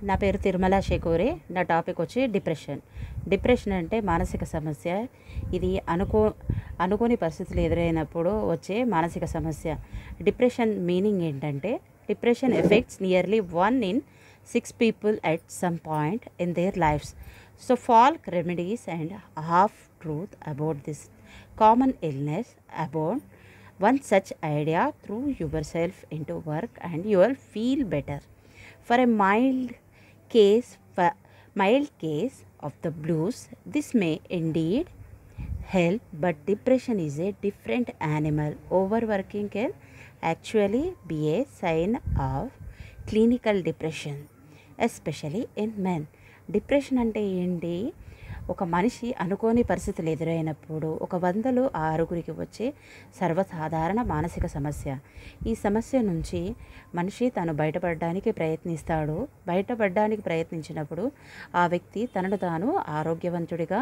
నా పేరు తిరుమల షేకూరి. నా టాపిక్ వచ్చి డిప్రెషన్. డిప్రెషన్ అంటే మానసిక సమస్య. ఇది అనుకోని పరిస్థితులు ఎదురైనప్పుడు వచ్చే మానసిక సమస్య. డిప్రెషన్ మీనింగ్ ఏంటంటే, depression effects nearly 1 in 6 people at some point in their lives. So folk remedies and half truth about this common illness. About one such idea, throw yourself into work and you will feel better. For a mild case of the blues, this may indeed help, but depression is a different animal. Overworking can actually be a sign of clinical depression, especially in men. Depression అంటే ఏంటి? ఒక మనిషి అనుకోని పరిస్థితులు ఎదురైనప్పుడు 100లో 6 వచ్చే సర్వసాధారణ మానసిక సమస్య. ఈ సమస్య నుంచి మనిషి తాను బయటపడడానికి ప్రయత్నిస్తాడు. బయటపడడానికి ప్రయత్నించినప్పుడు ఆ వ్యక్తి తనను తాను ఆరోగ్యవంతుడిగా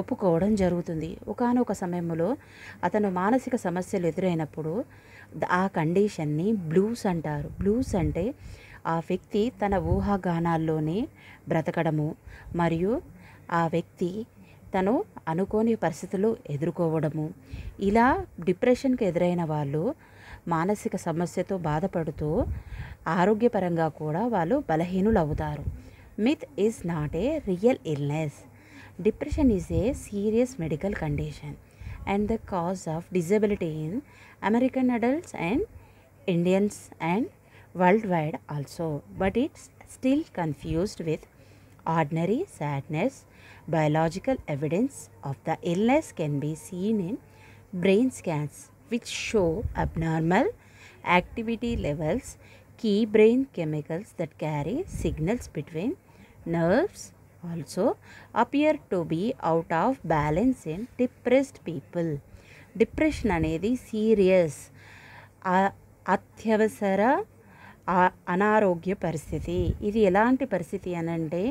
ఒప్పుకోవడం జరుగుతుంది. ఒకానొక సమయంలో అతను మానసిక సమస్యలు ఎదురైనప్పుడు ఆ కండిషన్ని బ్లూస్ అంటారు. బ్లూస్ అంటే ఆ వ్యక్తి తన ఊహాగానాల్లోనే బ్రతకడము, మరియు ఆ వ్యక్తి తను అనుకోని పరిస్థితులు ఎదుర్కోవడము. ఇలా డిప్రెషన్కి ఎదురైన వాళ్ళు మానసిక సమస్యతో బాధపడుతూ ఆరోగ్యపరంగా కూడా వాళ్ళు బలహీనులు అవుతారు. Myth is not a real illness. Depression is a serious medical condition and the cause of disability in American adults and Indians and worldwide also, but it's still confused with ordinary sadness. Biological evidence of the illness can be seen in brain scans, which show abnormal activity levels. Key brain chemicals that carry signals between nerves also appear to be out of balance in depressed people. Depression అనేది serious అత్యవసర అనారోగ్య పరిస్థితి. ఇది ఎలాంటి పరిస్థితి అనంటే,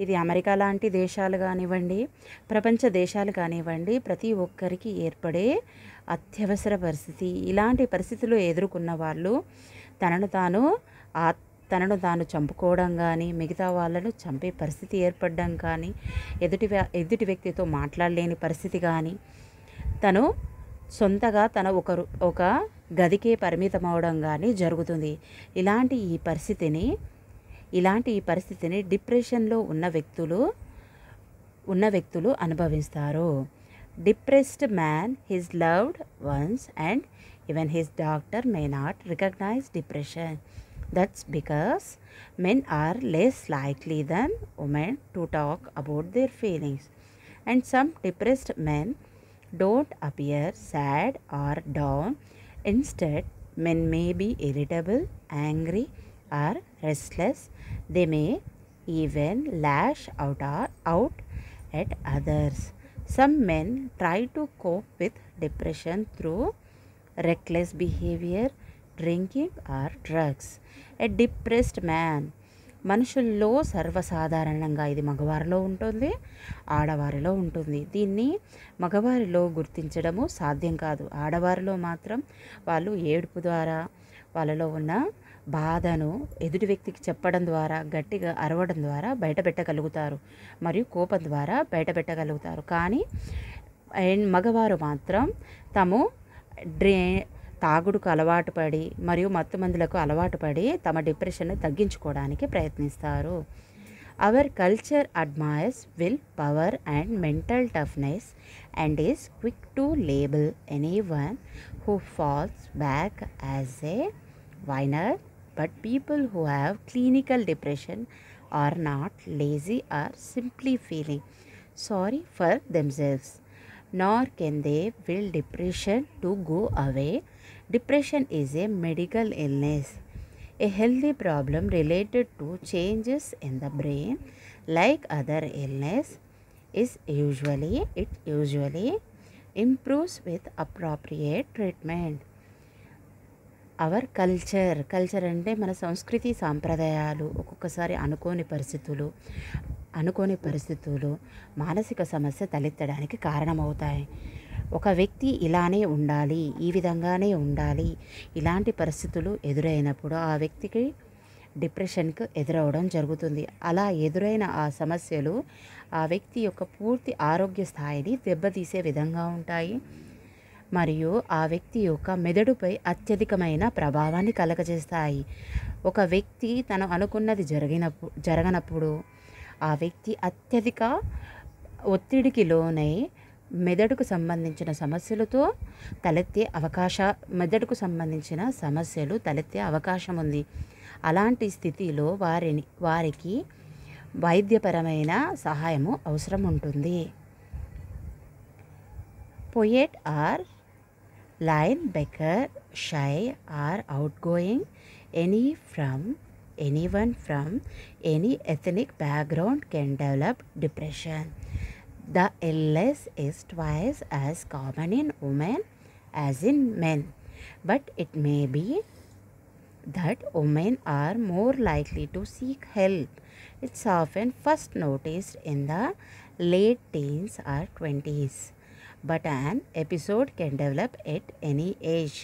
ఇది America లాంటి దేశాలు కానివ్వండి, ప్రపంచ దేశాలు కానివ్వండి, ప్రతి ఒక్కరికి ఏర్పడే అత్యవసర పరిస్థితి. ఇలాంటి పరిస్థితులు ఎదుర్కొన్న వాళ్ళు తనను తాను చంపుకోవడం కానీ, మిగతా వాళ్ళను చంపే పరిస్థితి ఏర్పడడం కానీ, ఎదుటి వ్యక్తితో మాట్లాడలేని పరిస్థితి కానీ, తను సొంతగా ఒక గదికే పరిమితం అవడం కానీ జరుగుతుంది. ఇలాంటి ఈ పరిస్థితిని డిప్రెషన్లో ఉన్న వ్యక్తులు అనుభవిస్తారు. Depressed man, his loved ones and even his doctor may not recognize depression. That's because men are less likely than women to talk about their feelings, and some depressed men don't appear sad or down. Instead, men may be irritable, angry, or restless. They may even lash out at others. Some men try to cope with depression through reckless behavior, drinking, or drugs. A depressed man, మనుషుల్లో సర్వసాధారణంగా ఇది మగవారిలో ఉంటుంది, ఆడవారిలో ఉంటుంది. దీన్ని మగవారిలో గుర్తించడము సాధ్యం కాదు. ఆడవారిలో మాత్రం వాళ్ళు ఏడుపు ద్వారా, వాళ్ళలో ఉన్న బాధను ఎదుటి వ్యక్తికి చెప్పడం ద్వారా, గట్టిగా అరవడం ద్వారా బయటపెట్టగలుగుతారు, మరియు కోపం ద్వారా బయటపెట్టగలుగుతారు. కానీ మగవారు మాత్రం తాము తాగుడుకు అలవాటు పడి మరియు మత్తుమందులకు అలవాటు పడి తమ డిప్రెషన్ను తగ్గించుకోవడానికి ప్రయత్నిస్తారు. Our culture admires will power and mental toughness and is quick to label anyone who falls back as a winner. But people who have clinical depression are not lazy or simply feeling sorry for themselves, nor can they will depression to go away. Depression is a medical illness, a healthy problem related to changes in the brain. Like other illness, it usually improves with appropriate treatment. Our culture అంటే మన సంస్కృతి సాంప్రదాయాలు. ఒక్కొక్కసారి అనుకోని పరిస్థితులు మానసిక సమస్య తలెత్తడానికి కారణమవుతాయి. ఒక వ్యక్తి ఇలానే ఉండాలి, ఈ విధంగానే ఉండాలి, ఇలాంటి పరిస్థితులు ఎదురైనప్పుడు ఆ వ్యక్తికి డిప్రెషన్కు ఎదురవడం జరుగుతుంది. అలా ఎదురైన ఆ సమస్యలు ఆ వ్యక్తి యొక్క పూర్తి ఆరోగ్య స్థాయిని దెబ్బతీసే విధంగా ఉంటాయి మరియు ఆ వ్యక్తి యొక్క మెదడుపై అత్యధికమైన ప్రభావాన్ని కలగజేస్తాయి. ఒక వ్యక్తి తను అనుకున్నది జరగనప్పుడు ఆ వ్యక్తి అత్యధిక ఒత్తిడికి లోనై మెదడుకు సంబంధించిన సమస్యలు తలెత్తే అవకాశం ఉంది. అలాంటి స్థితిలో వారికి వైద్యపరమైన సహాయము అవసరం ఉంటుంది. Poet or linebacker, shy or outgoing, anyone from any ethnic background can develop depression. The illness is twice as common in women as in men, but it may be that women are more likely to seek help. It's often first noticed in the late teens or 20s. But an episode can develop at any age.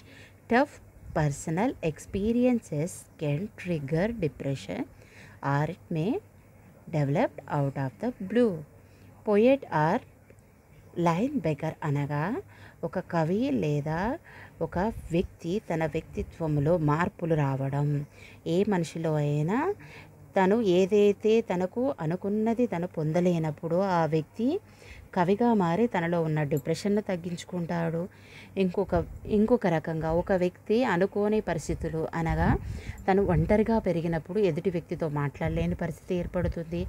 Tough personal experiences can trigger depression or it may develop out of the blue. Poet or linebacker అనగా ఒక కవి లేదా ఒక వ్యక్తి తన వ్యక్తిత్వంలో మార్పులు రావడం. ఏ మనిషిలో అయినా తను ఏదైతే తనకు అనుకున్నది తను పొందలేనప్పుడు ఆ వ్యక్తి కవిగా మారి తనలో ఉన్న డిప్రెషన్ను తగ్గించుకుంటాడు. ఇంకొక రకంగా ఒక వ్యక్తి అనుకోని పరిస్థితులు అనగా తను ఒంటరిగా పెరిగినప్పుడు ఎదుటి వ్యక్తితో మాట్లాడలేని పరిస్థితి ఏర్పడుతుంది.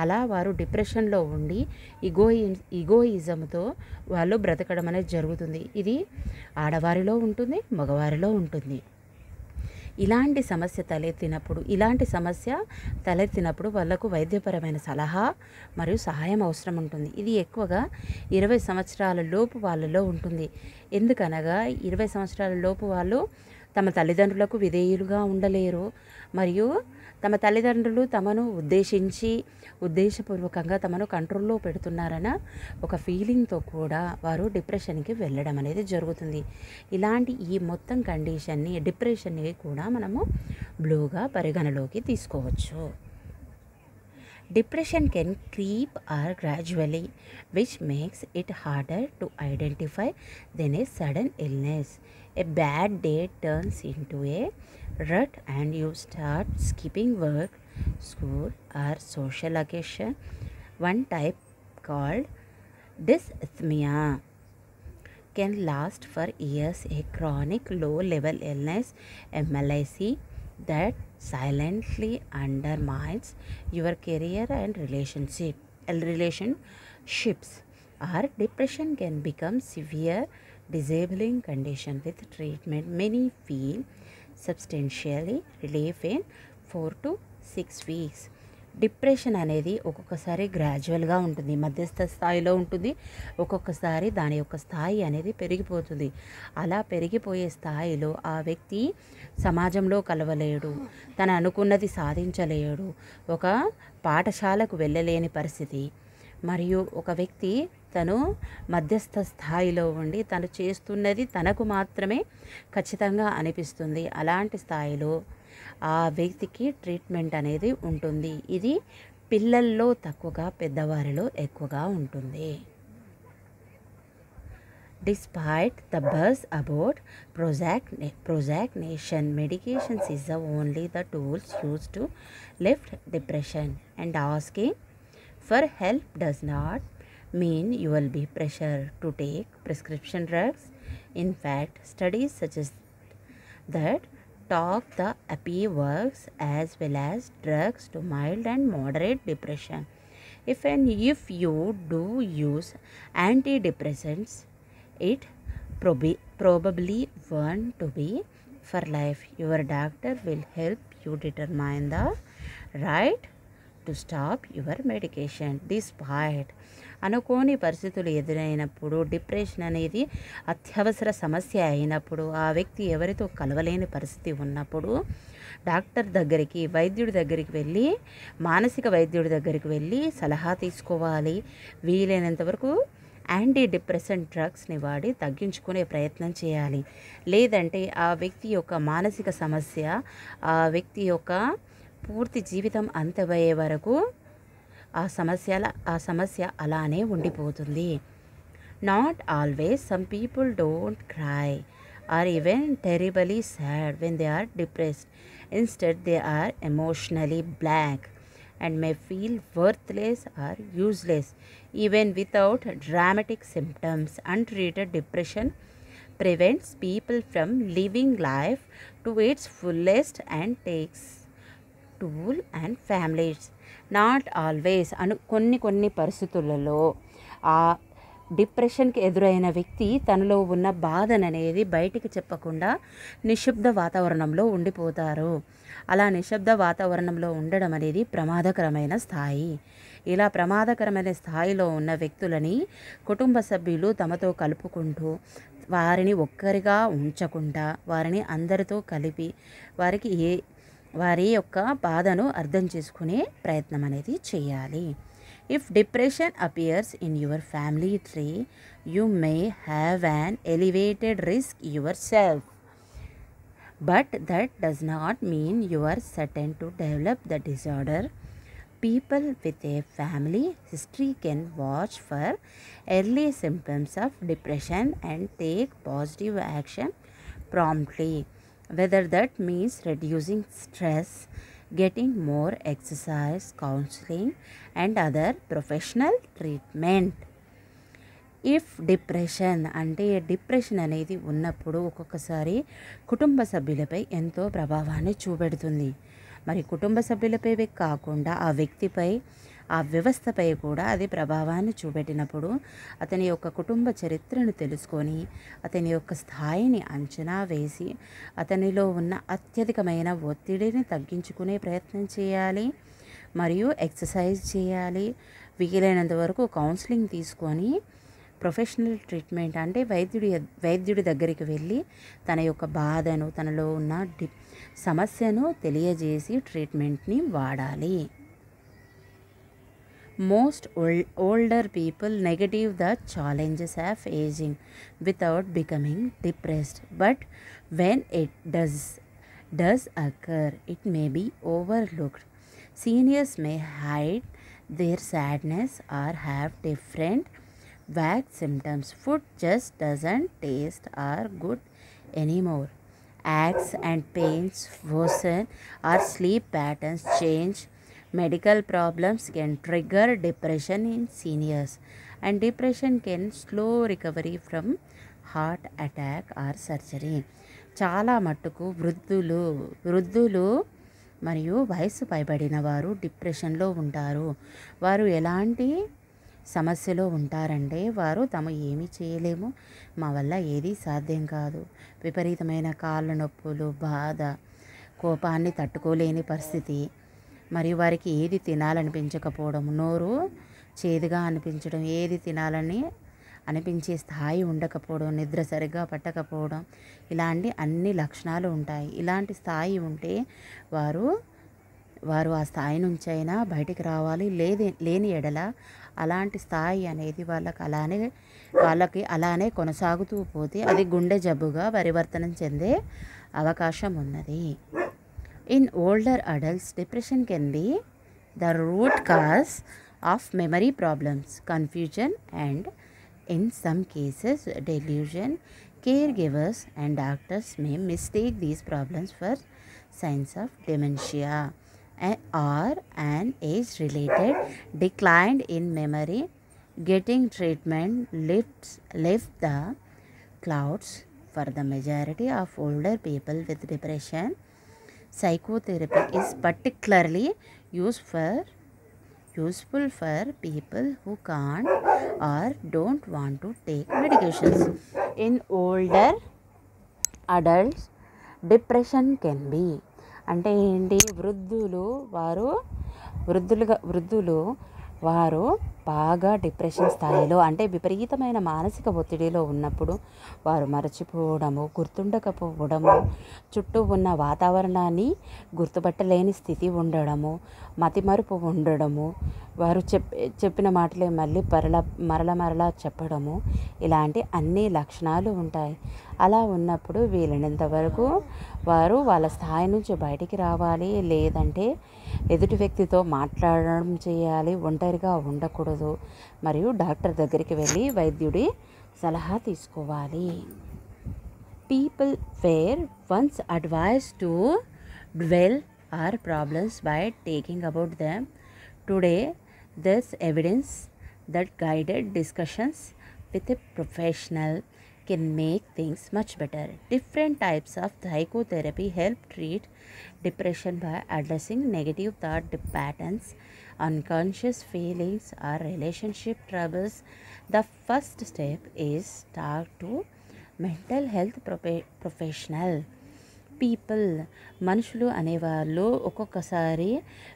అలా వారు డిప్రెషన్లో ఉండి ఈగోయిజంతో వాళ్ళు బ్రతకడం అనేది జరుగుతుంది. ఇది ఆడవారిలో ఉంటుంది, మగవారిలో ఉంటుంది. ఇలాంటి సమస్య తలెత్తినప్పుడు వాళ్ళకు వైద్యపరమైన సలహా మరియు సహాయం అవసరం ఉంటుంది. ఇది ఎక్కువగా 20 సంవత్సరాల లోపు వాళ్ళలో ఉంటుంది. ఎందుకనగా 20 సంవత్సరాల లోపు వాళ్ళు తమ తల్లిదండ్రులకు విధేయులుగా ఉండలేరు మరియు తమ తల్లిదండ్రులు తమను ఉద్దేశపూర్వకంగా తమను కంట్రోల్లో పెడుతున్నారన్న ఒక ఫీలింగ్తో కూడా వారు డిప్రెషన్కి వెళ్ళడం అనేది జరుగుతుంది. ఇలాంటి ఈ మొత్తం డిప్రెషన్ని కూడా మనము బ్లూగా పరిగణలోకి తీసుకోవచ్చు. Depression can creep or gradually, which makes it harder to identify than a sudden illness. A bad day turns into a rut and you start skipping work, school or social occasion. One type called dysthymia can last for years. A chronic low-level illness, MLIC, that silently undermines your career and relationships. Or depression can become severe, disabling condition with treatment. Many feel substantially relief in 4 to 6 weeks. Depression అనేది ఒక్కొక్కసారి గ్రాడ్యువల్గా ఉంటుంది, మధ్యస్థ స్థాయిలో ఉంటుంది, ఒక్కొక్కసారి దాని యొక్క స్థాయి అనేది పెరిగిపోతుంది. అలా పెరిగిపోయే స్థాయిలో ఆ వ్యక్తి సమాజంలో కలవలేడు, తను అనుకున్నది సాధించలేడు, ఒక పాఠశాలకు వెళ్ళలేని పరిస్థితి మరియు ఒక వ్యక్తి తను మధ్యస్థ స్థాయిలో ఉండి తను చేస్తున్నది తనకు మాత్రమే ఖచ్చితంగా అనిపిస్తుంది. అలాంటి స్థాయిలో ఆ వ్యక్తికి ట్రీట్మెంట్ అనేది ఉంటుంది. ఇది పిల్లల్లో తక్కువగా, పెద్దవారిలో ఎక్కువగా ఉంటుంది. Despite the buzz about Prozac medications is only the tools used to lift depression, and asking for help does not mean you will be pressured to take prescription drugs. In fact, studies suggest that talk therapy works as well as drugs to mild and moderate depression. If you do use antidepressants, it probably won't to be for life. Your doctor will help you determine the right to stop your medication. Despite అనుకోని పరిస్థితులు ఎదురైనప్పుడు, depression అనేది అత్యవసర సమస్య అయినప్పుడు, ఆ వ్యక్తి ఎవరితో కలవలేని పరిస్థితి ఉన్నప్పుడు మానసిక వైద్యుడి దగ్గరికి వెళ్ళి సలహా తీసుకోవాలి. వీలైనంత వరకు యాంటీ డిప్రెసెంట్ డ్రగ్స్ని వాడి తగ్గించుకునే ప్రయత్నం చేయాలి. లేదంటే ఆ వ్యక్తి యొక్క మానసిక సమస్య, ఆ వ్యక్తి యొక్క పూర్తి జీవితం అంతమయ్యే వరకు ఆ సమస్య అలానే ఉండిపోతుంది. Not always, some people don't cry or even terribly sad when they are depressed. Instead they are emotionally blank and may feel worthless or useless even without dramatic symptoms. Untreated depression prevents people from living life to its fullest and takes toll and families. Not always కొన్ని పరిస్థితులలో ఆ డిప్రెషన్కి ఎదురైన వ్యక్తి తనలో ఉన్న బాధననేది బయటికి చెప్పకుండా నిశ్శబ్ద వాతావరణంలో ఉండిపోతారు. అలా నిశ్శబ్ద వాతావరణంలో ఉండడం అనేది ప్రమాదకరమైన స్థాయి. ఇలా ప్రమాదకరమైన స్థాయిలో ఉన్న వ్యక్తులని కుటుంబ సభ్యులు తమతో కలుపుకుంటూ వారిని ఒక్కరిగా ఉంచకుండా వారిని అందరితో కలిపి వారి యొక్క బాధను అర్థం చేసుకునే ప్రయత్నం అనేది చేయాలి. If depression appears in your family tree, you may have an elevated risk yourself. But that does not mean you are certain to develop the disorder. People with a family history can watch for early symptoms of depression and take positive action promptly, whether that means reducing stress, getting more exercise, counseling and other professional treatment. If depression అంటే depression అనేది ఉన్నప్పుడు ఒక్కొక్కసారి కుటుంబ సభ్యులపై ఎంతో ప్రభావాన్ని చూపెడుతుంది. మరి కుటుంబ సభ్యులపై కాకుండా ఆ వ్యక్తిపై ఆ వ్యవస్థపై కూడా అది ప్రభావాన్ని చూపెట్టినప్పుడు అతని యొక్క కుటుంబ చరిత్రను తెలుసుకొని అతని యొక్క స్థాయిని అంచనా వేసి అతనిలో ఉన్న అత్యధికమైన ఒత్తిడిని తగ్గించుకునే ప్రయత్నం చేయాలి. మరియు ఎక్సర్సైజ్ చేయాలి. వీలైనంత వరకు కౌన్సిలింగ్ తీసుకొని ప్రొఫెషనల్ ట్రీట్మెంట్ అంటే వైద్యుడి దగ్గరికి వెళ్ళి తన యొక్క బాధను తనలో ఉన్న సమస్యను తెలియజేసి ట్రీట్మెంట్ని వాడాలి. Most older people negative the challenges of aging without becoming depressed, but when it does occur, it may be overlooked. Seniors may hide their sadness or have different vague symptoms. Food just doesn't taste or good anymore. Aches and pains worsen or sleep patterns change. Medical problems can trigger depression in seniors, and depression can slow recovery from heart attack or surgery. చాలా మట్టుకు వృద్ధులు మరియు వయసు పైబడిన వారు డిప్రెషన్లో ఉంటారు. వారు ఎలాంటి సమస్యలో ఉంటారంటే వారు తాము ఏమీ చేయలేము, మా వల్ల ఏదీ సాధ్యం కాదు, విపరీతమైన కాళ్ళ నొప్పులు, బాధ, కోపాన్ని తట్టుకోలేని పరిస్థితి, మరియు వారికి ఏది తినాలనిపించకపోవడం, నోరు చేదుగా అనిపించడం, ఏది తినాలని అనిపించే స్థాయి ఉండకపోవడం, నిద్ర సరిగ్గా పట్టకపోవడం, ఇలాంటి అన్ని లక్షణాలు ఉంటాయి. ఇలాంటి స్థాయి ఉంటే వారు ఆ స్థాయి నుంచైనా బయటికి రావాలి. లేని ఎడల అలాంటి స్థాయి అనేది వాళ్ళకి అలానే కొనసాగుతూ పోతే అది గుండె జబ్బుగా పరివర్తనం చెందే అవకాశం ఉన్నది. In older adults, depression can be the root cause of memory problems, confusion, and in some cases, delusion. Caregivers and doctors may mistake these problems for signs of dementia or an age-related decline in memory. Getting treatment lifts the clouds for the majority of older people with depression. Psychotherapy is particularly useful for people who can't or don't want to take medications. In older adults, depression can be అంటే ఏంటి, వృద్ధులు వారు బాగా depression స్థాయిలో అంటే విపరీతమైన మానసిక ఒత్తిడిలో ఉన్నప్పుడు వారు మరచిపోవడము, గుర్తుండకపోవడము, చుట్టూ ఉన్న వాతావరణాన్ని గుర్తుపట్టలేని స్థితి ఉండడము, మతిమరుపు ఉండడము, వారు చెప్పిన మాటలే మళ్ళీ మరలా చెప్పడము, ఇలాంటి అన్ని లక్షణాలు ఉంటాయి. అలా ఉన్నప్పుడు వీలైనంత వరకు వారు వాళ్ళ స్థాయి నుంచి బయటికి రావాలి, లేదంటే ఎదుటి వ్యక్తితో మాట్లాడడం చేయాలి, ఒంటరిగా ఉండకూడదు, మరియు డాక్టర్ దగ్గరికి వెళ్ళి వైద్యుడి సలహా తీసుకోవాలి. People were once advise to dwell our problems by taking about them. Today, there's evidence that guided discussions with a professional can make things much better. Different types of psychotherapy help treat depression by addressing negative thought patterns, unconscious feelings, or relationship troubles. The first step is talk to mental health professional. People మనుషులు అనేవాళ్ళు ఒక్కొక్కసారి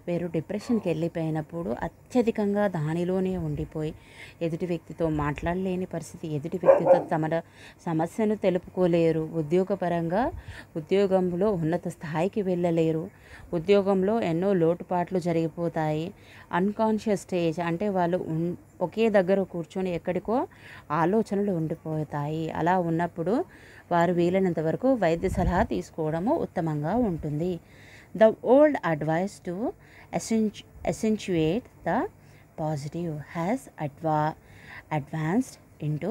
వీరు డిప్రెషన్కి వెళ్ళిపోయినప్పుడు అత్యధికంగా దానిలోనే ఉండిపోయి ఎదుటి వ్యక్తితో మాట్లాడలేని పరిస్థితి, ఎదుటి వ్యక్తితో తమ సమస్యను తెలుపుకోలేరు, ఉద్యోగపరంగా ఉద్యోగంలో ఉన్నత స్థాయికి వెళ్ళలేరు, ఉద్యోగంలో ఎన్నో లోటుపాట్లు జరిగిపోతాయి. అన్కాన్షియస్ స్టేజ్ అంటే వాళ్ళు ఒకే దగ్గర కూర్చొని ఎక్కడికో ఆలోచనలు ఉండిపోతాయి. అలా ఉన్నప్పుడు వారు వీలైనంత వరకు వైద్య సలహా తీసుకోవడము ఉత్తమంగా ఉంటుంది. The old advice to accentuate the positive has advanced into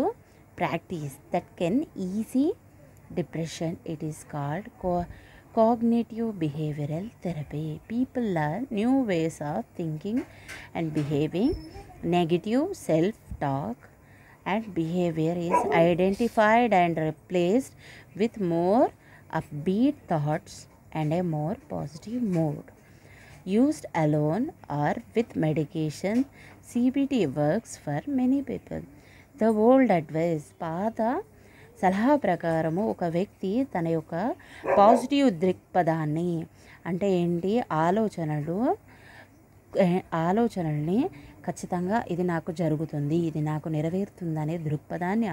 practice that can ease depression. It is called cognitive behavioral therapy. People learn new ways of thinking and behaving. Negative self-talk and behavior is identified and replaced with more upbeat thoughts and a more positive mood. Used alone or with medication, CBT works for many people. The old advice, పాత సలహా ప్రకారము ఒక వ్యక్తి తన యొక్క positive దృక్పథాన్ని అంటే ఏంటి ఆలోచనల్ని ఖచ్చితంగా ఇది నాకు జరుగుతుంది, ఇది నాకు నెరవేరుతుందనే దృక్పథాన్ని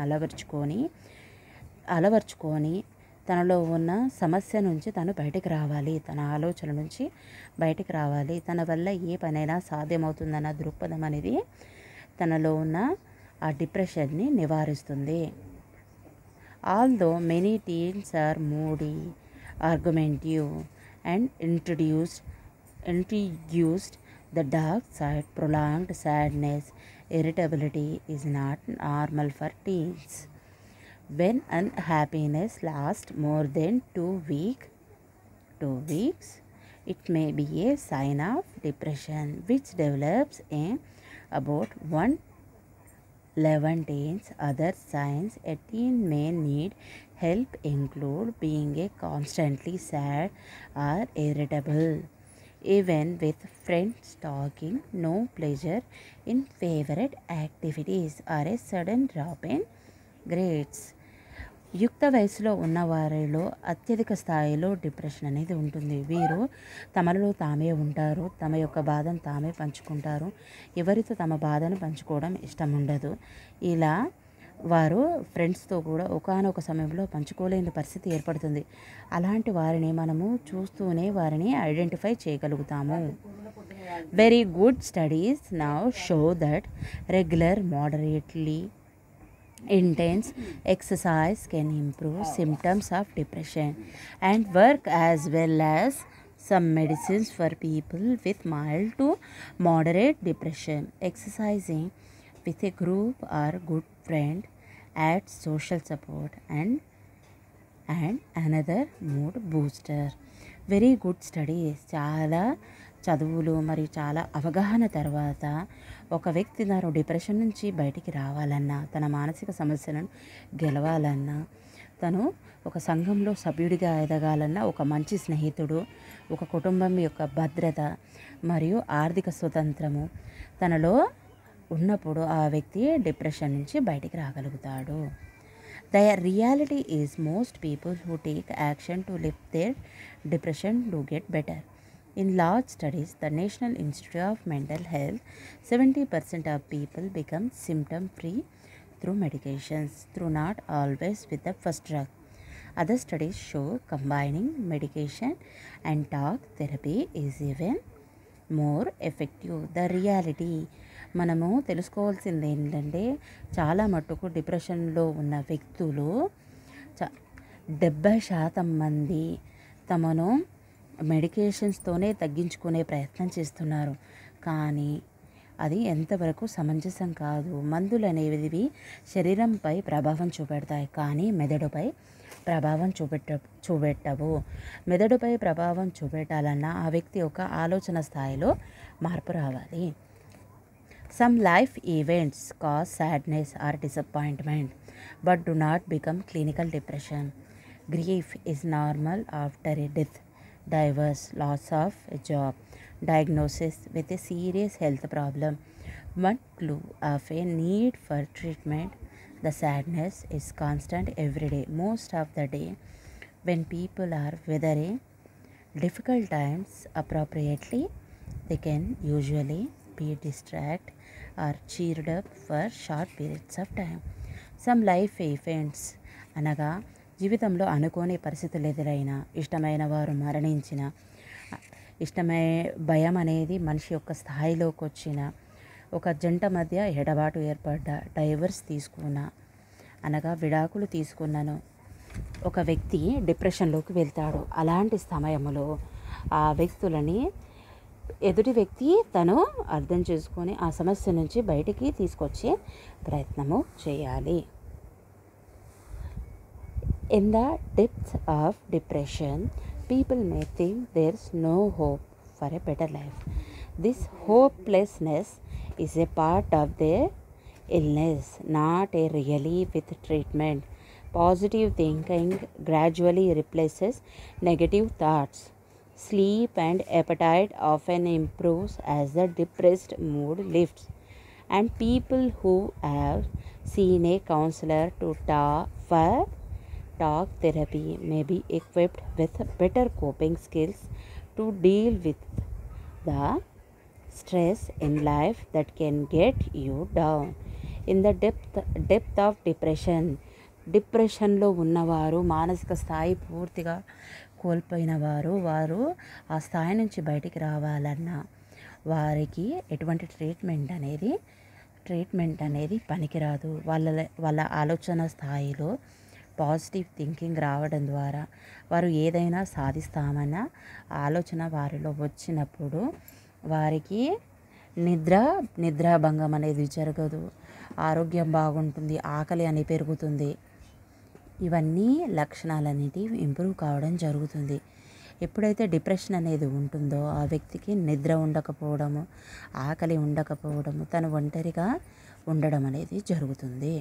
అలవర్చుకొని తనలో ఉన్న సమస్య నుంచి తను బయటికి రావాలి, తన ఆలోచన నుంచి బయటికి రావాలి, తన వల్ల ఏ పనైనా సాధ్యమవుతుందన్న దృక్పథం అనేది తనలో ఉన్న ఆ డిప్రెషన్ని నివారిస్తుంది. Although many teens are moody, argumentative, and introduced the dark side, prolonged sadness, irritability is not normal for teens. When unhappiness lasts more than 2 weeks, it may be a sign of depression, which develops in about 11 teens. Other signs a teen may need help include being constantly sad or irritable, even with friends talking, no pleasure in favorite activities, or a sudden drop in grades. యుక్త వయసులో ఉన్న వారిలో అత్యధిక స్థాయిలో depression అనేది ఉంటుంది. వీరు తమలో తామే ఉంటారు, తమ యొక్క బాధను తామే పంచుకుంటారు, ఎవరితో తమ బాధను పంచుకోవడం ఇష్టం ఉండదు. ఇలా వారు ఫ్రెండ్స్తో కూడా ఒకానొక సమయంలో పంచుకోలేని పరిస్థితి ఏర్పడుతుంది. అలాంటి వారిని మనము చూస్తూనే వారిని ఐడెంటిఫై చేయగలుగుతాము. Very good studies now show that regular moderately intense exercise can improve symptoms of depression and work, as well as some medicines for people with mild to moderate depression. Exercising with a group or good friend adds social support and another mood booster. Very good studies. చాలా చదువులు మరియు చాలా అవగాహన తర్వాత ఒక వ్యక్తి తను depression నుంచి బయటికి రావాలన్నా, తన మానసిక సమస్యలను గెలవాలన్నా, తను ఒక సంఘంలో సభ్యుడిగా ఎదగాలన్నా, ఒక మంచి స్నేహితుడు, ఒక కుటుంబం యొక్క భద్రత మరియు ఆర్థిక స్వతంత్రము తనలో ఉన్నప్పుడు ఆ వ్యక్తి డిప్రెషన్ నుంచి బయటికి రాగలుగుతాడు. The reality is most people who take action to lift their depression do get better. In large studies, the National Institute of Mental Health, 70% of people become symptom free through medications, through not always with the first drug. Other studies show combining medication and talk therapy is even more effective. The reality మనము తెలుసుకోవాల్సింది ఏంటంటే చాలా మట్టుకు డిప్రెషన్లో ఉన్న వ్యక్తులు 70% మంది తమను మెడికేషన్స్తోనే తగ్గించుకునే ప్రయత్నం చేస్తున్నారు. కానీ అది ఎంతవరకు సమంజసం కాదు. మందులు అనేవి శరీరంపై ప్రభావం చూపెడతాయి, కానీ మెదడుపై ప్రభావం చూపెట్టవు. మెదడుపై ప్రభావం చూపెట్టాలన్నా ఆ వ్యక్తి యొక్క ఆలోచన స్థాయిలో మార్పు రావాలి. Some life events cause sadness or disappointment but do not become clinical depression. Grief is normal after a death, divorce, loss of a job, diagnosis with a serious health problem. One clue of a need for treatment. The sadness is constant every day, most of the day. When people are weathering difficult times appropriately, they can usually be distracted or cheered up for short periods of time. Some life events అనగా జీవితంలో అనుకోని పరిస్థితులు ఎదురైన, ఇష్టమైన వారు మరణించిన, భయం అనేది మనిషి యొక్క స్థాయిలోకి వచ్చిన, ఒక జంట మధ్య ఎడబాటు ఏర్పడ్డ, డైవర్స్ తీసుకున్న అనగా విడాకులు తీసుకున్నాను ఒక వ్యక్తి డిప్రెషన్లోకి వెళ్తాడు. అలాంటి సమయంలో ఆ వ్యక్తులని ఎదుటి వ్యక్తి తను అర్థం చేసుకొని ఆ సమస్య నుంచి బయటికి తీసుకొచ్చే ప్రయత్నము చేయాలి. In the depths of depression, people may think there's no hope for a better life. This hopelessness is a part of their illness, not a relief with treatment. Positive thinking gradually replaces negative thoughts. Sleep and appetite often improves as the depressed mood lifts. And people who have seen a counselor to talk therapy may be equipped with better coping skills to deal with the stress in life that can get you down. In the depth of depression, డిప్రెషన్లో ఉన్నవారు, మానసిక స్థాయి పూర్తిగా కోల్పోయిన వారు ఆ స్థాయి నుంచి బయటికి రావాలన్నా వారికి ఎటువంటి ట్రీట్మెంట్ అనేది పనికిరాదు. వాళ్ళ ఆలోచన స్థాయిలో పాజిటివ్ థింకింగ్ రావడం ద్వారా వారు ఏదైనా సాధిస్తామన్న ఆలోచన వారిలో వచ్చినప్పుడు వారికి నిద్రాభంగం అనేది జరగదు, ఆరోగ్యం బాగుంటుంది, ఆకలి అని పెరుగుతుంది. ఇవన్నీ లక్షణాలన్నిటివి ఇంప్రూవ్ కావడం జరుగుతుంది. ఎప్పుడైతే డిప్రెషన్ అనేది ఉంటుందో ఆ వ్యక్తికి నిద్ర ఉండకపోవడము, ఆకలి ఉండకపోవడము, తను ఒంటరిగా ఉండడం అనేది జరుగుతుంది.